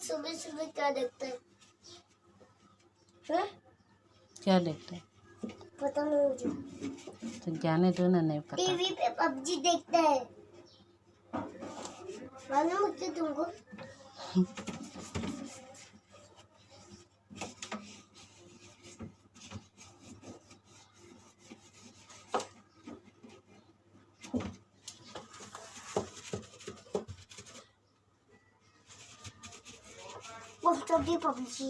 सुबह सुबह क्या देखते हैं? क्या देखते हैं? पता नहीं मुझे। तो जाने दो ना, नहीं पता। टीवी पे पबजी देखते हैं, मालूम है तुमको? वो तभी पबजी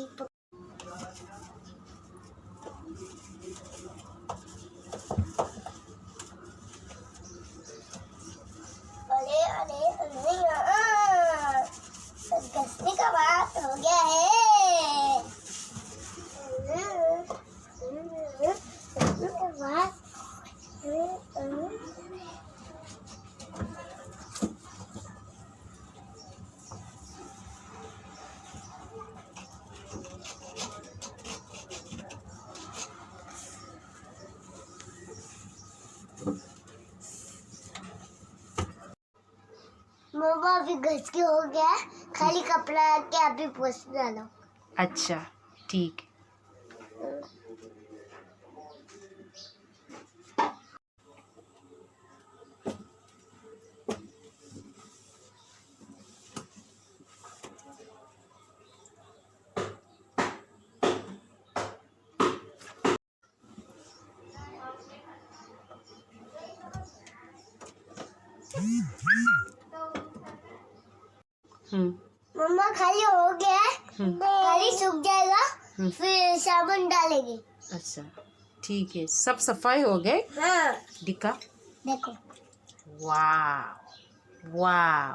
अरे अरे अरे यार, घसने का बात हो गया है। घसने का बात। मम्मा अभी घस के हो गया, खाली कपड़ा के अभी पोंछ डालो। अच्छा ठीक। मम्मा खाली हो गया, खाली सूख जाएगा, फिर साबुन डालेगी। अच्छा ठीक है, सब सफाई हो गए। हाँ दिखा, देखो। वाह वाह,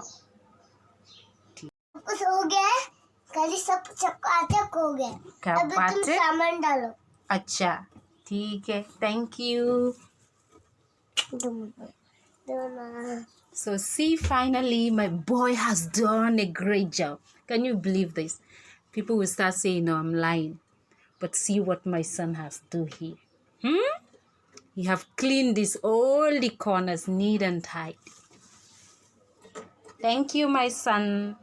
कुछ हो गया, खाली सब चकाचक हो गया। क्या अब बात तुम है? सामान डालो। अच्छा ठीक है, thank you. So see, finally my boy has done a great job. Can you believe this? People will start saying, no, I'm lying. But see what my son has do here. He have cleaned this all the corners neat and tight. Thank you, my son.